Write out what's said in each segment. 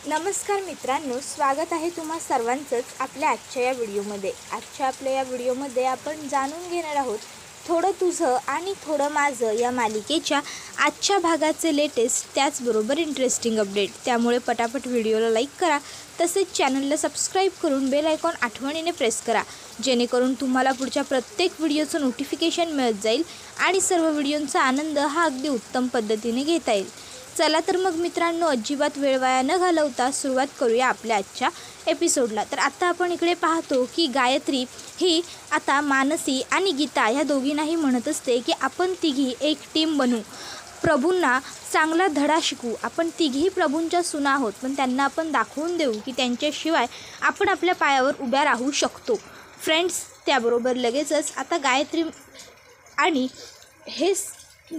नमस्कार मित्रांनो, स्वागत आहे तुम्हा सर्वांचंच आपल्या आजच्या या व्हिडिओमध्ये. आपल्या या व्हिडिओमध्ये आपण जाणून घेणार आहोत थोडं तुझं आणि थोडं माझं या मालिकेच्या आजच्या भागाचे लेटेस्ट त्याचबरोबर इंटरेस्टिंग अपडेट. त्यामुळे पटापट व्हिडिओला लाईक करा, तसेच चॅनलला सबस्क्राईब करून बेल आयकॉन आठवणीने प्रेस करा, जेणेकरून तुम्हाला पुढच्या प्रत्येक व्हिडिओचं नोटिफिकेशन मिळत जाईल आणि सर्व व्हिडिओंचा आनंद हा अगदी उत्तम पद्धतीने घेता येईल. चला तर मग मित्रांनो, अजिबात वेळ वाया न घालवता सुरुवात करूया आपल्या आजच्या एपिसोडला. तर आता आपण इकडे पाहतो की गायत्री ही आता मानसी आणि गीता ह्या दोघींनाही म्हणत असते की आपण तिघी एक टीम बनू, प्रभूंना चांगला धडा शिकू. आपण तिघी प्रभूंच्या सुना आहोत, पण त्यांना आपण दाखवून देऊ की त्यांच्याशिवाय आपण आपल्या पायावर उभ्या राहू शकतो. फ्रेंड्स, त्याबरोबर लगेचच आता गायत्री आणि हे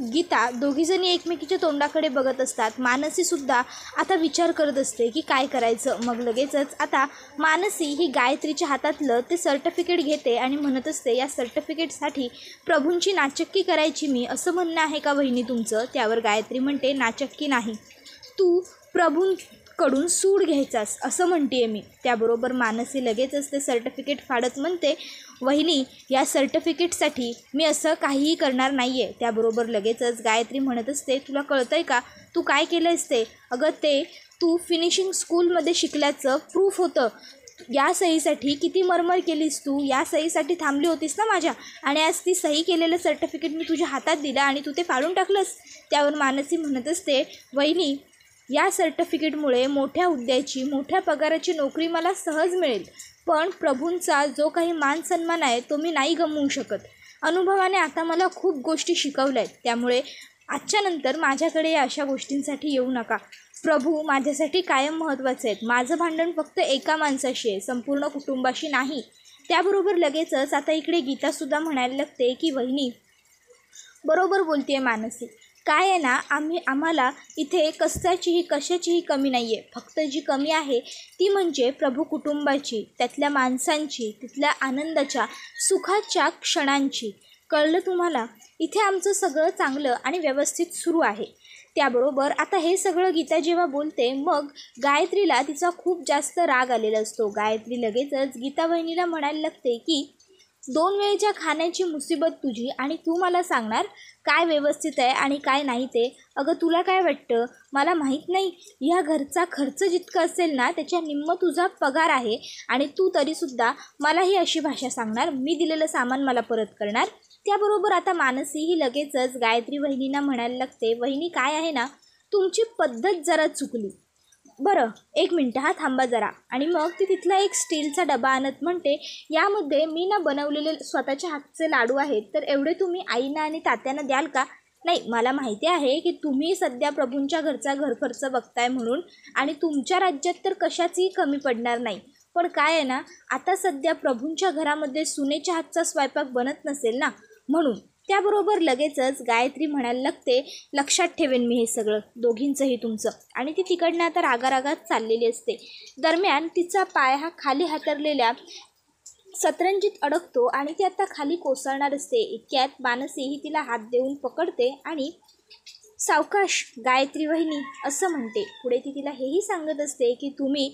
गीता दोघीजणी एकमेकीच्या तोंडाकडे बघत असतात. मानसीसुद्धा आता विचार करत असते की काय करायचं. मग लगेचच आता मानसी ही गायत्रीच्या हातातलं ते सर्टिफिकेट घेते आणि म्हणत असते, या सर्टिफिकेटसाठी प्रभूंची नाचक्की करायची मी, असं म्हणणं आहे का वहिनी तुमचं? त्यावर गायत्री म्हणते, नाचक्की नाही, तू प्रभूंकडून सूड घ्यायचास असं म्हणते मी. त्याबरोबर मानसी लगेचच ते सर्टिफिकेट फाडत म्हणते, वहिनी, या सर्टिफिकेटसाठी मी असं काहीही करणार नाही आहे. त्याबरोबर लगेचच गायत्री म्हणत असते, तुला कळतं आहे का तू काय केलं असते? अगं, ते तू फिनिशिंग स्कूलमध्ये शिकल्याचं प्रूफ होतं. या सहीसाठी किती मरमर केलीस तू, या सहीसाठी थांबली होतीस ना माझ्या, आणि आज ती सही केलेलं सर्टिफिकेट मी तुझ्या हातात दिलं आणि तू ते फाडून टाकलंस. त्यावर मानसी म्हणत असते, वहिनी, या सर्टिफिकेटमुळे मोठ्या हुद्द्याची, मोठ्या पगाराची नोकरी मला सहज मिळेल, पण प्रभूंचा जो काही मान सन्मान आहे तो मी नाही गमवू शकत. अनुभवाने आता मला खूप गोष्टी शिकवल्या आहेत, त्यामुळे आजच्या नंतर माझ्याकडे या अशा गोष्टींसाठी येऊ नका. प्रभू माझ्यासाठी कायम महत्त्वाचे आहेत. माझं भांडण फक्त एका माणसाशी आहे, संपूर्ण कुटुंबाशी नाही. त्याबरोबर लगेचच आता इकडे गीतासुद्धा म्हणायला लागते की वहिनी, बरोबर बोलते मानसी. काय आहे ना, आम्हाला इथे कशाचीही कमी नाही आहे. फक्त जी कमी आहे ती म्हणजे प्रभू कुटुंबाची, त्यातल्या माणसांची, तिथल्या आनंदाच्या, सुखाच्या क्षणांची. कळलं तुम्हाला? इथे आमचं सगळं चांगलं आणि व्यवस्थित सुरू आहे. त्याबरोबर आता हे सगळं गीता जेव्हा बोलते, मग गायत्रीला तिचा खूप जास्त राग आलेला असतो. गायत्री लगेचच गीता वहिनीला म्हणायला लागते की 2 वेळेच्या खाण्याची मुसीबत तुझी, आणि तू मला सांगणार काय व्यवस्थित आहे आणि काय नाही ते? अगं, तुला काय वाटतं, मला माहीत नाही? ह्या घरचा खर्च जितका असेल ना, त्याच्या निम्म तुझा पगार आहे, आणि तू तरीसुद्धा मला ही अशी भाषा सांगणार? मी दिलेलं सामान मला परत करणार? त्याबरोबर आता मानसी ही लगेचच गायत्री वहिनींना म्हणायला लागते, वहिनी, काय आहे ना, तुमची पद्धत जरा चुकली. बरं, 1 मिनटं हा, थांबा जरा. आणि मग ती तिथला एक स्टीलचा डबा आणत म्हणते, यामध्ये मी ना बनवलेले स्वतःच्या हातचे लाडू आहेत, तर एवढे तुम्ही आईना आणि तात्यांना द्याल का? नाही, मला माहिती आहे की तुम्ही सध्या प्रभूंच्या घरचा घरखर्च बघताय म्हणून, आणि तुमच्या राज्यात तर कशाचीही कमी पडणार नाही. पण काय आहे ना, आता सध्या प्रभूंच्या घरामध्ये सुनेच्या हातचा स्वयंपाक बनत नसेल ना, म्हणून. त्याबरोबर लगेचच गायत्री म्हणायला लागते, लक्षात ठेवेन मी हे सगळं, दोघींचंही तुमचं. आणि ती तिकडनं आता रागारागात चाललेली असते. दरम्यान तिचा पाय हा खाली हातरलेल्या सतरंजीत अडकतो आणि ती आता खाली कोसळणार असते. इतक्यात मानसी ही तिला हात देऊन पकडते आणि सावकाश गायत्री वहिनी असं म्हणते. पुढे ती तिला हेही सांगत असते की तुम्ही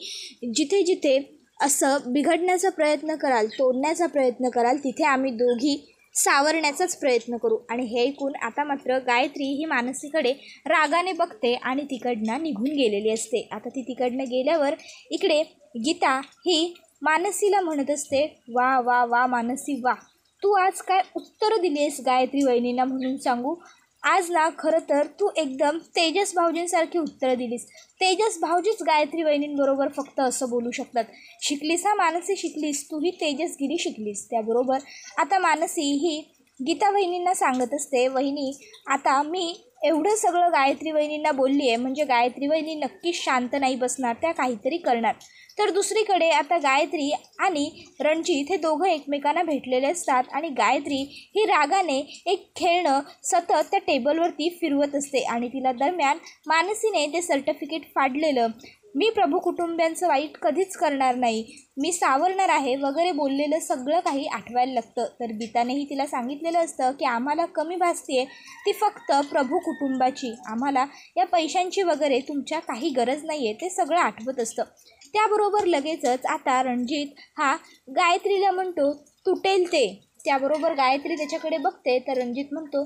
जिथे जिथे असं बिघडण्याचा प्रयत्न कराल, तोडण्याचा प्रयत्न कराल, तिथे आम्ही दोघी सावरण्याचाच प्रयत्न करू. आणि हे ऐकून आता मात्र गायत्री ही मानसीकडे रागाने बघते आणि तिकडनं निघून गेलेली असते. आता ती तिकडनं गेल्यावर इकडे गीता ही मानसीला म्हणत असते, वा वा वा मानसी, वा, तू आज काय उत्तरं दिली आहेस गायत्री वहिनींना म्हणून सांगू. आज ना खरं तर तू एकदम तेजस भाऊजींसारखी उत्तरं दिलीस. तेजस भाऊजीच गायत्री वहिनींबरोबर फक्त असं बोलू शकतात. शिकलीस हा मानसी, शिकलीस, तू ही तेजसगिरी शिकलीस. त्याबरोबर आता मानसी ही गीता वहिनींना सांगत असते, वहिनी, आता मी एवढं सगळं गायत्री वहिनींना बोलली आहे, म्हणजे गायत्री वहिनी नक्कीच शांत नाही बसणार, त्या काहीतरी करणार. तर दुसरीकडे आता गायत्री आणि रणजित हे दोघं एकमेकांना भेटलेले असतात, आणि गायत्री ही रागाने एक खेळणं सतत त्या टेबलवरती फिरवत असते. आणि तिला दरम्यान मानसीने ते सर्टिफिकेट फाडलेलं मी प्रभू कुटुंबियांचं वाईट कधीच करणार नाही, मी सावरणार आहे वगैरे बोललेलं सगळं काही आठवायला लागतं. तर गीतानेही तिला सांगितलेलं असतं की आम्हाला कमी भासते ती फक्त प्रभू कुटुंबाची, आम्हाला या पैशांची वगैरे तुमच्या काही गरज नाही आहे, ते सगळं आठवत असतं. त्याबरोबर लगेचच आता रणजित हा गायत्रीला म्हणतो तुटेल ते. त्याबरोबर गायत्री त्याच्याकडे बघते तर रणजित म्हणतो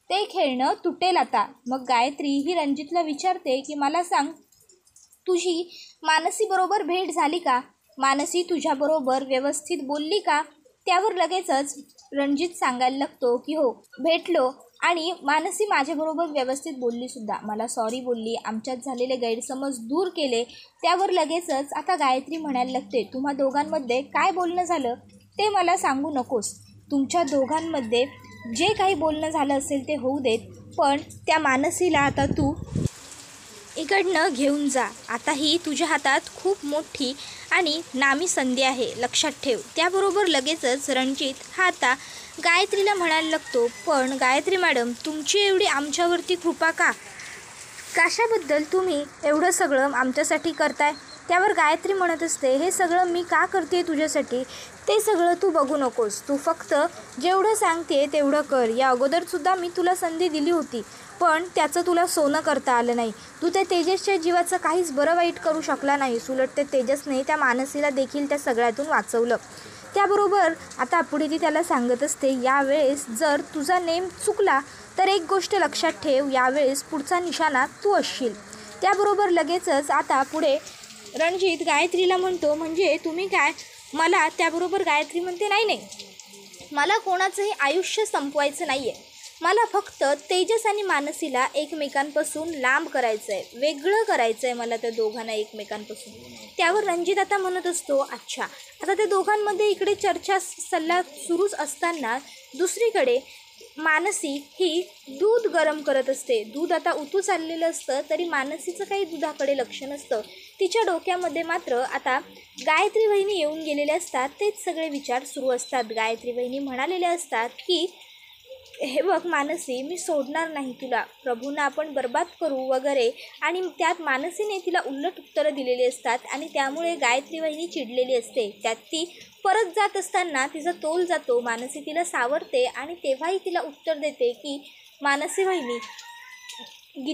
ते खेळणं तुटेल आता. मग गायत्री ही रणजितला विचारते की मला सांग, तुझी मानसीबरोबर भेट झाली का? मानसी तुझ्याबरोबर व्यवस्थित बोलली का? त्यावर लगेचच रणजित सांगायला लागतो की हो भेटलो आणि मानसी माझ्याबरोबर व्यवस्थित बोललीसुद्धा, मला सॉरी बोलली, आमच्यात झालेले गैरसमज दूर केले. त्यावर लगेचच आता गायत्री म्हणायला लागते तुम्हा दोघांमध्ये काय बोलणं झालं ते मला सांगू नकोस. तुमच्या दोघांमध्ये जे काही बोलणं झालं असेल ते होऊ देत, पण त्या मानसीला आता तू इकडनं घेऊन जा. आता ही तुझ्या हातात खूप मोठी आणि नामी संधी आहे, लक्षात ठेव. त्याबरोबर लगेचच रणजित हा आता गायत्रीला म्हणायला लागतो पण गायत्री मॅडम तुमची एवढी आमच्यावरती कृपा का? कशाबद्दल तुम्ही एवढं सगळं आमच्यासाठी करताय? त्यावर गायत्री म्हणत असते हे सगळं मी का करते तुझ्यासाठी ते सगळं तू बघू नकोस, तू फक्त जेवढं सांगते तेवढं कर. या अगोदरसुद्धा मी तुला संधी दिली होती पण त्याचं तुला सोनं करता आलं नाही. तू त्या तेजसच्या जीवाचं काहीच बरं वाईट करू शकला नाहीस, उलट ते तेजसने त्या मानसीला देखील त्या सगळ्यातून वाचवलं. त्याबरोबर आता पुढे ती त्याला सांगत असते यावेळेस जर तुझा नेम चुकला तर एक गोष्ट लक्षात ठेव, यावेळेस पुढचा निशाणा तू असशील. त्याबरोबर लगेचच आता पुढे रणजित गायत्रीला म्हणतो म्हणजे तुम्ही काय मला? त्याबरोबर गायत्री म्हणते नाही नाही, मला कोणाचंही आयुष्य संपवायचं नाही आहे, मला फक्त तेजस आणि मानसीला एकमेकांपासून लांब करायचं आहे, वेगळं करायचं आहे मला त्या दोघांना एकमेकांपासून. त्यावर रणजित आता म्हणत असतो अच्छा. आता त्या दोघांमध्ये इकडे चर्चा सल्ला सुरूच असताना दुसरीकडे मानसी ही दूध गरम करत असते. दूध आता उतू चाललेलं असतं तरी मानसीचं काही दुधाकडे लक्ष नसतं. तिच्या डोक्यामध्ये मात्र आता गायत्री वहिनी येऊन गेलेले असतात, तेच सगळे विचार सुरू असतात. गायत्री वहिनी म्हणालेल्या असतात की हे बघ मानसी, मी सोडणार नाही तुला, प्रभूंना आपण बर्बाद करू वगैरे, आणि त्यात मानसीने तिला उलट उत्तरं दिलेली असतात आणि त्यामुळे गायत्री वहिनी चिडलेली असते. त्यात ती परत जात असताना तिचा तोल जातो, मानसी तिला सावरते आणि तेव्हाही तिला उत्तर देते की मानसी वहिनी,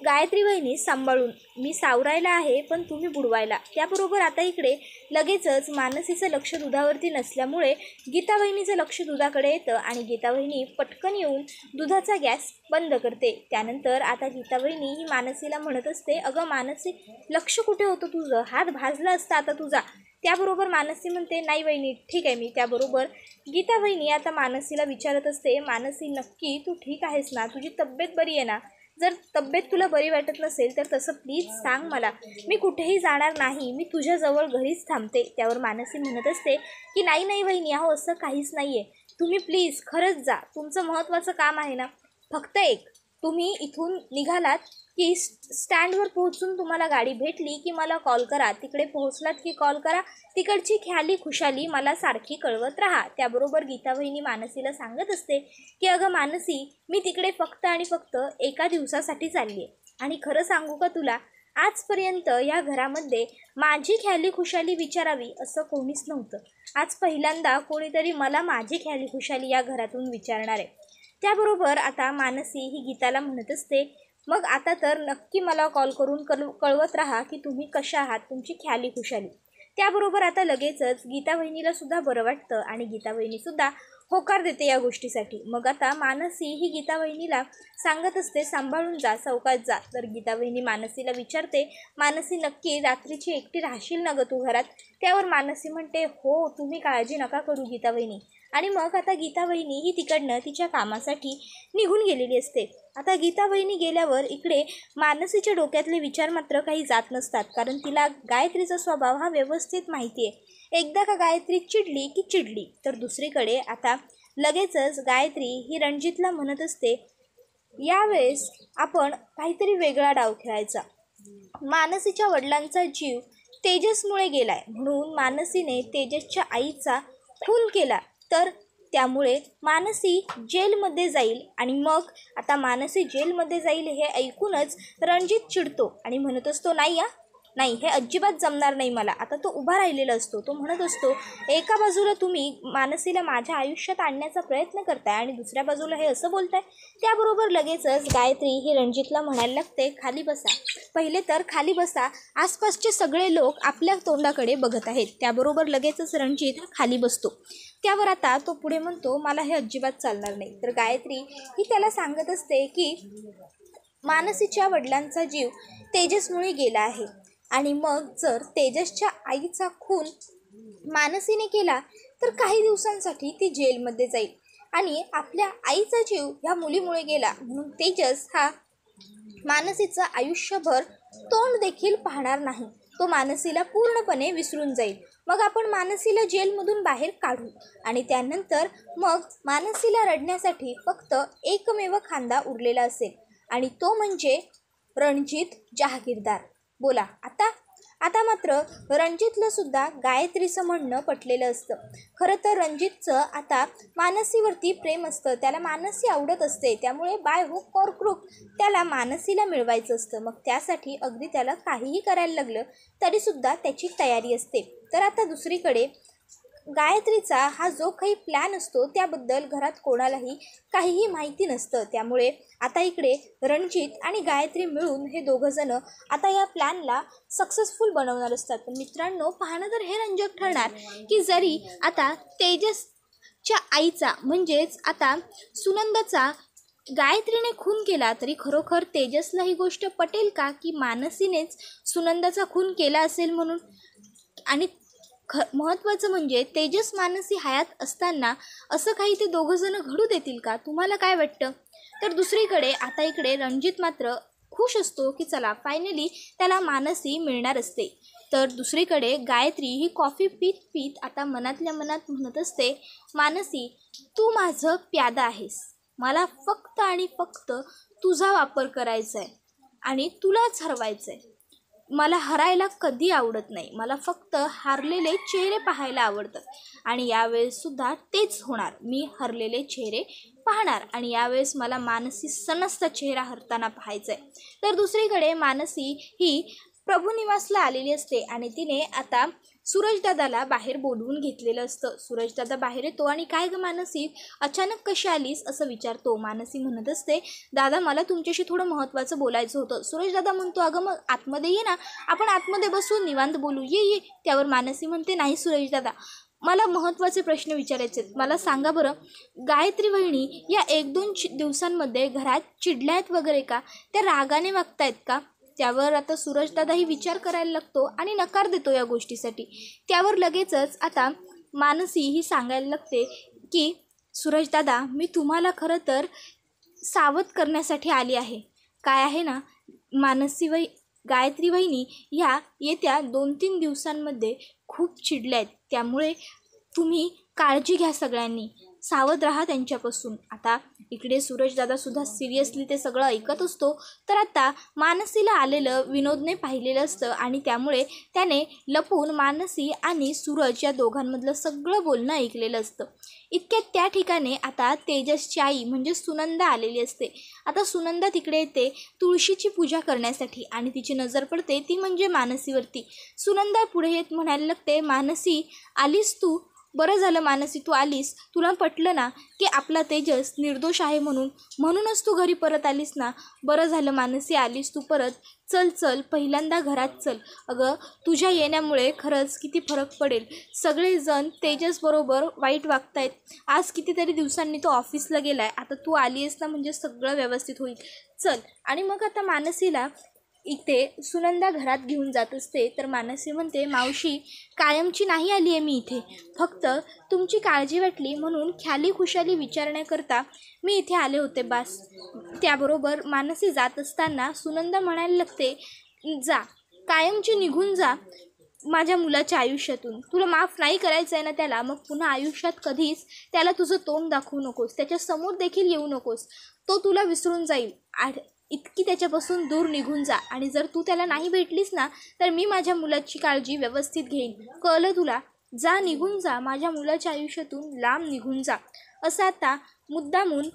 गायत्री वहिनी सांभाळून, मी सावरायला आहे पण तुम्ही बुडवायला. त्याबरोबर आता इकडे लगेचच मानसीचं लक्ष दुधावरती नसल्यामुळे गीता वहिनीचं लक्ष दुधाकडे येतं आणि गीता वहिनी पटकन येऊन दुधाचा गॅस बंद करते. त्यानंतर आता गीता वहिनी ही मानसीला म्हणत असते अगं मानसी, लक्ष कुठे होतं तुझं, हात भाजला असता आता तुझा. त्याबरोबर मानसी म्हणते नाही वहिनी ठीक आहे मी. त्याबरोबर गीता वहिनी आता मानसीला विचारत असते मानसी नक्की तू ठीक आहेस ना, तुझी तब्येत बरी आहे ना? जर तब्येत तुला बरी वाटत नसेल तर तसं प्लीज सांग मला, मी कुठेही जाणार नाही, मी तुझ्याजवळ घरीच थांबते. त्यावर मानसी म्हणत असते की नाही नाही वहिनी, अहो असं काहीच नाही आहे, तुम्ही प्लीज खरंच जा, तुमचं महत्त्वाचं काम आहे ना. फक्त एक, तुम्ही इथून निघालात की स्टँडवर पोहोचून तुम्हाला गाडी भेटली की मला कॉल करा, तिकडे पोहोचलात की कॉल करा, तिकडची ख्याली खुशाली मला सारखी कळवत राहा. त्याबरोबर गीता वहिनी मानसीला सांगत असते की अगं मानसी, मी तिकडे फक्त आणि फक्त एका दिवसासाठी चालली आहे आणि खरं सांगू का तुला, आजपर्यंत या घरामध्ये माझी ख्याली खुशाली विचारावी असं कोणीच नव्हतं. आज पहिल्यांदा कोणीतरी मला माझी ख्याली खुशाली या घरातून विचारणार आहे. त्याबरोबर आता मानसी ही गीताला म्हणत असते मग आता तर नक्की मला कॉल करून कळवत राहा की तुम्ही कशा आहात, तुमची ख्याली खुशाली. त्याबरोबर आता लगेचच गीता वहिनीला सुद्धा बरं वाटतं आणि गीता वहिनीसुद्धा होकार देते या गोष्टीसाठी. मग आता मानसी ही गीता वहिनीला सांगत असते सांभाळून जा, सावकाश जा. तर गीता वहिनी मानसीला विचारते मानसी नक्की रात्रीची एकटी राहशील ना गं तू घरात? त्यावर मानसी म्हणते हो, तुम्ही काळजी नका करू गीता वहिनी. आणि मग आता गीता वहिनी ही तिकडनं तिच्या कामासाठी निघून गेलेली असते. आता गीता वहिनी गेल्यावर इकडे मानसीच्या डोक्यातले विचार मात्र काही जात नसतात, कारण तिला गायत्रीचा स्वभाव हा व्यवस्थित माहिती आहे. एकदा का गायत्री चिडली की चिडली. तर दुसरीकडे आता लगेचच गायत्री ही रणजितला म्हणत असते यावेळेस आपण काहीतरी वेगळा डाव खेळायचा. मानसीच्या वडिलांचा जीव तेजसमुळे गेलाय म्हणून मानसीने तेजसच्या आईचा खून केला, तर त्यामुळे मानसी जेलमध्ये जाईल आणि मग आता मानसी जेलमध्ये जाईल हे ऐकूनच रणजित चिडतो आणि म्हणत असतो नाही नाही, हे अजिबात जमणार नाही मला. आता तो उभा राहिलेला असतो. तो म्हणत असतो, एका बाजूला तुम्ही मानसीला माझ्या आयुष्यात आणण्याचा प्रयत्न करताय आणि दुसऱ्या बाजूला हे असं बोलताय. त्याबरोबर लगेचच गायत्री ही रणजितला म्हणायला लागते, खाली बसा. पहिले तर खाली बसा, आसपासचे सगळे लोक आपल्या तोंडाकडे बघत आहेत. त्याबरोबर लगेचच रणजित खाली बसतो. त्यावर आता तो पुढे म्हणतो, मला हे अजिबात चालणार नाही. तर गायत्री ही त्याला सांगत असते की मानसीच्या वडिलांचा जीव तेजसमुळे गेला आहे आणि मग जर तेजसच्या आईचा खून मानसीने केला तर काही दिवसांसाठी ती जेलमध्ये जाईल आणि आपल्या आईचा जीव ह्या मुलीमुळे गेला म्हणून तेजस हा मानसीचं आयुष्यभर तोंड देखील पाहणार नाही. तो मानसीला पूर्णपणे विसरून जाईल. मग आपण मानसीला जेलमधून बाहेर काढू आणि त्यानंतर मग मानसीला रडण्यासाठी फक्त एकमेव खांदा उरलेला असेल आणि तो म्हणजे रणजित जहागीरदार. बोला आता मात्र रणजितला सुद्धा गायत्रीचं म्हणणं पटलेलं असतं. खरं तर रणजितचं आता मानसीवरती प्रेम असतं. त्याला मानसी आवडत असते. त्यामुळे बाय हुक ऑर क्रूक त्याला मानसीला मिळवायचं असतं. मग त्यासाठी अगदी त्याला काहीही करायला लागलं तरीसुद्धा त्याची तयारी असते. तर आता दुसरीकडे गायत्रीचा हा जो काही प्लॅन असतो त्याबद्दल घरात कोणालाही काहीही माहिती नसतं. त्यामुळे आता इकडे रणजित आणि गायत्री मिळून हे दोघंजणं आता या प्लॅनला सक्सेसफुल बनवणार असतात. पण मित्रांनो, पाहणं तर हे रंजक ठरणार की जरी आता तेजसच्या आईचा म्हणजेच आता सुनंदाचा गायत्रीने खून केला तरी खरोखर तेजसला ही गोष्ट पटेल का की मानसीनेच सुनंदाचा खून केला असेल म्हणून. आणि महत्त्वाचं म्हणजे तेजस मानसी हयात असताना असं काही ते दोघंजणं घडू देतील का? तुम्हाला काय वाटतं? तर दुसरीकडे आता इकडे रणजित मात्र खुश असतो की चला फायनली त्याला मानसी मिळणार असते. तर दुसरीकडे गायत्री ही कॉफी पीत पीत आता मनातल्या मनात म्हणत असते, मानसी तू माझं प्यादा आहेस. मला फक्त आणि फक्त तुझा वापर करायचा आहे आणि तुलाच हरवायचं आहे. मला हरायला कधी आवडत नाही. मला फक्त हारलेले चेहरे पाहायला आवडतात आणि यावेळेससुद्धा तेच होणार. मी हरलेले चेहरे पाहणार आणि यावेळेस मला मानसी सणसचा चेहरा हरताना पाहायचा आहे. तर दुसरीकडे मानसी ही प्रभुनिवासला आलेली असते आणि तिने आता सूरजदादाला बाहेर बोलवून घेतलेलं असतं. सूरजदादा बाहेर येतो आणि काय ग मानसी, अचानक कशी आलीस असं विचारतो. मानसी म्हणत असते, दादा मला तुमच्याशी थोडं महत्त्वाचं बोलायचं होतं. सूरजदादा म्हणतो, अगं मग आतमध्ये ये ना, आपण आतमध्ये बसून निवांत बोलू, ये. त्यावर मानसी म्हणते, नाही सूरजदादा, मला महत्त्वाचे प्रश्न विचारायचे आहेत. मला सांगा बरं, गायत्री वहिनी या 1-2 दिवसांमध्ये घरात चिडल्या आहेत वगैरे का? त्या रागाने वागतायत का? त्यावर आता सूरजदादाही विचार करायला लागतो आणि नकार देतो या गोष्टीसाठी. त्यावर लगेचच आता मानसी ही सांगायला लागते की सूरजदादा, मी तुम्हाला खरं तर सावध करण्यासाठी आली आहे. काय आहे ना, गायत्री वहिनी ह्या येत्या 2-3 दिवसांमध्ये खूप चिडल्या आहेत. त्यामुळे तुम्ही काळजी घ्या, सगळ्यांनी सावध राहा त्यांच्यापासून. आता इकडे सूरजदादासुद्धा सिरियसली ते सगळं ऐकत असतो. तर आता मानसीला आलेलं विनोदने पाहिलेलं असतं आणि त्यामुळे त्याने लपून मानसी आणि सूरज या दोघांमधलं सगळं बोलणं ऐकलेलं असतं. इतक्यात त्या ठिकाणी आता तेजसची आई म्हणजे सुनंदा आलेली असते. आता सुनंदा तिकडे येते तुळशीची पूजा करण्यासाठी आणि तिची नजर पडते ती म्हणजे मानसीवरती. सुनंदा पुढे येत म्हणायला लागते, मानसी आलीस तू? बरं झालं मानसी तू आलीस. तुला पटलं ना की आपला तेजस निर्दोष आहे म्हणूनच तू घरी परत आलीस ना. बरं झालं मानसी आलीस तू परत. चल पहिल्यांदा घरात चल. अगं तुझ्या येण्यामुळे खरंच किती फरक पडेल. सगळेजण तेजसबरोबर वाईट वागतायत. आज कितीतरी दिवसांनी तो ऑफिसला गेला आहे. आता तू आली आहेस ना म्हणजे सगळं व्यवस्थित होईल. चल. आणि मग आता मानसीला इथे सुनंदा घरात घेऊन जात असते. तर मानसी म्हणते, मावशी कायमची नाही आली आहे मी इथे, फक्त तुमची काळजी वाटली म्हणून ख्याली खुशाली विचारण्याकरता मी इथे आले होते बास. त्याबरोबर मानसी जात असताना सुनंदा म्हणायला लागते, जा कायमची निघून जा माझ्या मुलाच्या आयुष्यातून. तुला माफ नाही करायचं आहे ना त्याला, मग पुन्हा आयुष्यात कधीच त्याला तुझं तोंड दाखवू नकोस. त्याच्यासमोर देखील येऊ नकोस. तो तुला विसरून जाईल. इतकी त्याच्यापासून दूर निघून जा. आणि जर तू त्याला नाही भेटलीस ना तर मी माझ्या मुलाची काळजी व्यवस्थित घेईन. कळलं तुला? जा, निघून जा. माझ्या मुलाच्या आयुष्यातून लांब निघून जा. असं आता मुद्दामून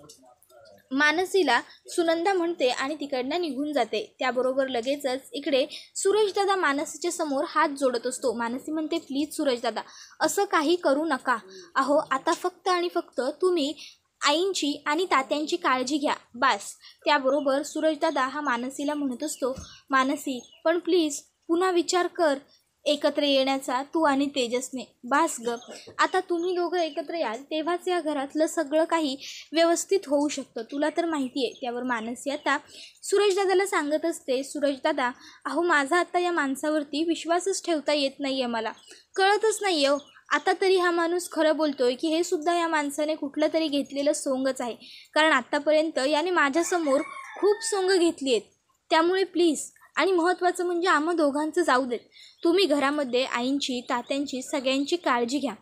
मानसीला सुनंदा म्हणते आणि तिकडनं निघून जाते। त्याबरोबर लगेचच इकडे सूरजदादा मानसीच्या समोर हात जोडत असतो। मानसी म्हणते, प्लीज सूरजदादा असं काही करू नका। अहो आता फक्त आणि फक्त तुम्ही आईंची आणि तात्यांची काळजी घ्या बास। त्याबरोबर सूरजदादा हा मानसीला म्हणत असतो, मानसी पण प्लीज पुन्हा विचार कर एकत्र येण्याचा तू आणि तेजसने। बास ग, आता तुम्ही दोघं एकत्र याल तेव्हाच या घरातलं सगळं काही व्यवस्थित होऊ शकतं, तुला तर माहिती आहे। त्यावर मानसी आता सूरजदादाला सांगत असते, सूरजदादा अहो माझा आता या माणसावरती विश्वासच ठेवता येत नाही आहे, मला कळतच नाही आहे आता तरी हा माणूस खरं बोलतोय की हे सुद्धा या माणसाने कुठलं तरी घेतलेलं सोंगच आहे, कारण आत्तापर्यंत याने माझ्यासमोर खूप सोंग घेतली आहेत। त्यामुळे प्लीज आणि महत्त्वाचं म्हणजे आम्हा दोघांचं जाऊ देत, तुम्ही घरामध्ये आईंची तात्यांची सगळ्यांची काळजी घ्या,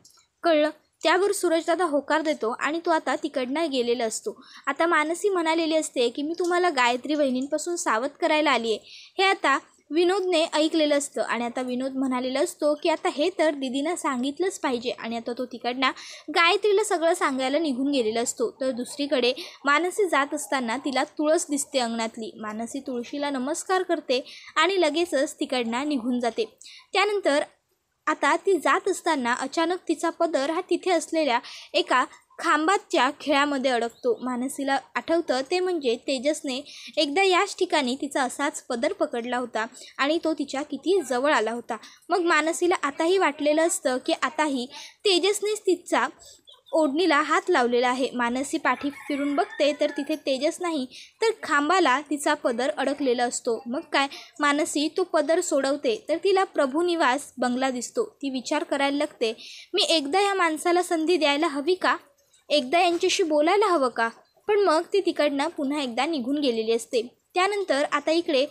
कळलं। त्यावर सूरजदादा होकार देतो आणि तो आता तिकडनं गेलेला असतो। आता मानसी म्हणालेली असते की मी तुम्हाला गायत्री वहिनींपासून सावध करायला आली आहे, हे आता विनोदने ऐकलेलं असतं आणि आता विनोद म्हणालेला असतो की आता हे तर दीदीनं सांगितलंच पाहिजे आणि आता तो तिकडनं गायत्रीला सगळं सांगायला निघून गेलेला असतो। तर दुसरीकडे मानसी जात असताना तिला तुळस दिसते अंगणातली। मानसी तुळशीला नमस्कार करते आणि लगेचच तिकडनं निघून जाते। त्यानंतर आता ती जात असताना अचानक तिचा पदर हा तिथे असलेल्या एका खांबाच्या खिळ्यामध्ये अडकतो। मानसीला आठवतं ते म्हणजे तेजसने एकदा याच ठिकाणी तिचा असाच पदर पकडला होता आणि तो तिच्या किती जवळ आला होता। मग मानसीला आताही वाटलेलं असतं की आताही तेजसनेच तिचा ओढणीला हात लावलेला आहे। मानसी पाठी फिरून बघते तर तिथे तेजस नाही तर खांबाला तिचा पदर अडकलेला असतो। मग काय मानसी तो पदर सोडवते तर तिला प्रभुनिवास बंगला दिसतो। ती विचार करायला लागते, मी एकदा या माणसाला संधी द्यायला हवी का, एकदा यांच्याशी बोलायला हवं का, पण मग ती तिकडनं पुन्हा एकदा निघून गेलेली असते। त्यानंतर आता इकडे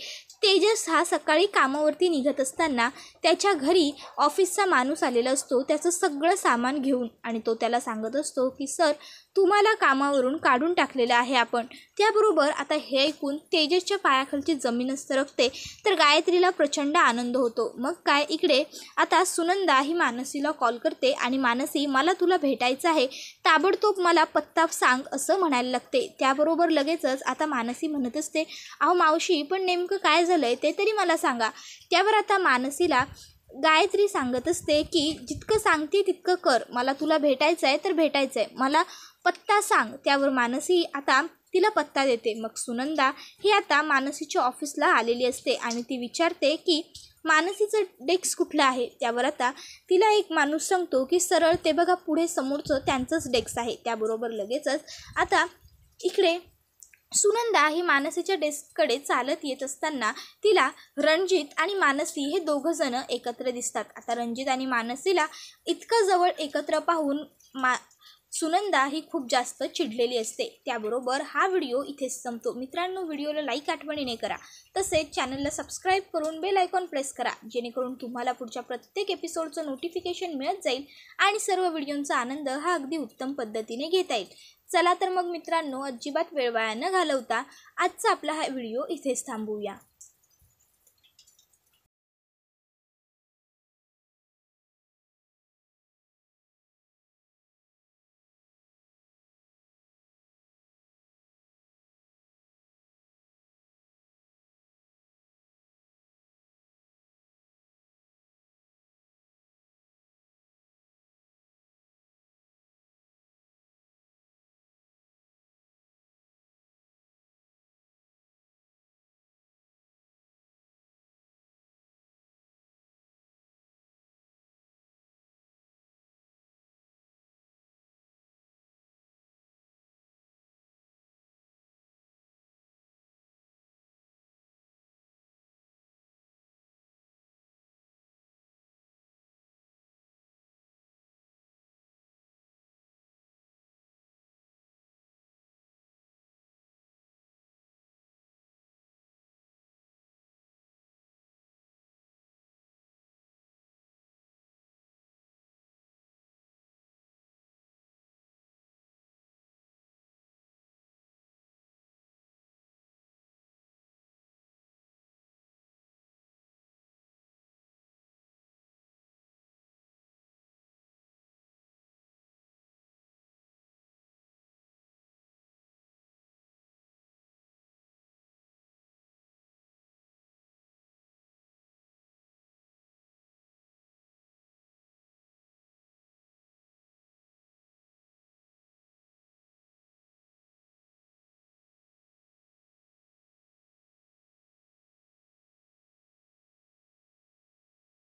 तेजस हा सकाळी कामावरती निघत असताना त्याच्या घरी ऑफिसचा माणूस आलेला असतो त्याचं सगळं सामान घेऊन आणि तो त्याला सांगत असतो की सर तुम्हाला कामावरून काढून टाकलेलं आहे आपण। त्याबरोबर आता हे ऐकून तेजसच्या पायाखालची जमीन सरकते तर गायत्रीला प्रचंड आनंद होतो। मग काय इकडे आता सुनंदा ही मानसीला कॉल करते आणि मानसी मला तुला भेटायचं आहे, ताबडतोब मला पत्ता सांग असं म्हणायला लागते। त्याबरोबर लगेचच आता मानसी म्हणत असते, अहो मावशी पण नेमकं काय झालंय ते तरी मला सांगा। त्यावर आता मानसीला गायत्री सांगत असते की जितकं सांगते तितकं कर, मला तुला भेटायचं आहे तर भेटायचं आहे, मला पत्ता सांग। त्यावर मानसी आता तिला पत्ता देते। मग सुनंदा ही आता मानसीच्या ऑफिसला आलेली असते आणि ती विचारते की मानसीचं डेस्क कुठलं आहे। त्यावर आता तिला एक माणूस सांगतो की सरळ ते बघा पुढे समोरचं त्यांचंच डेस्क आहे। त्याबरोबर लगेचच आता इकडे सुनंदा ही मानसीच्या डेस्ककडे चालत येत असताना तिला रणजित आणि मानसी हे दोघं जण एकत्र दिसतात। आता रणजित आणि मानसीला इतकं जवळ एकत्र पाहून सुनंदा ही खूप जास्त चिडलेली असते। त्याबरोबर हा व्हिडिओ इथेच संपतो। मित्रांनो व्हिडिओला लाईक आठवणीने करा, तसेच चॅनलला सबस्क्राईब करून बेल आयकॉन प्रेस करा जेणेकरून तुम्हाला पुढच्या प्रत्येक एपिसोडचं नोटिफिकेशन मिळत जाईल आणि सर्व व्हिडिओंचा आनंद हा अगदी उत्तम पद्धतीने घेता येईल। चला तर मग मित्रांनो अजिबात वेळ वाया न घालवता आजचा आपला हा व्हिडिओ इथेच थांबवूया।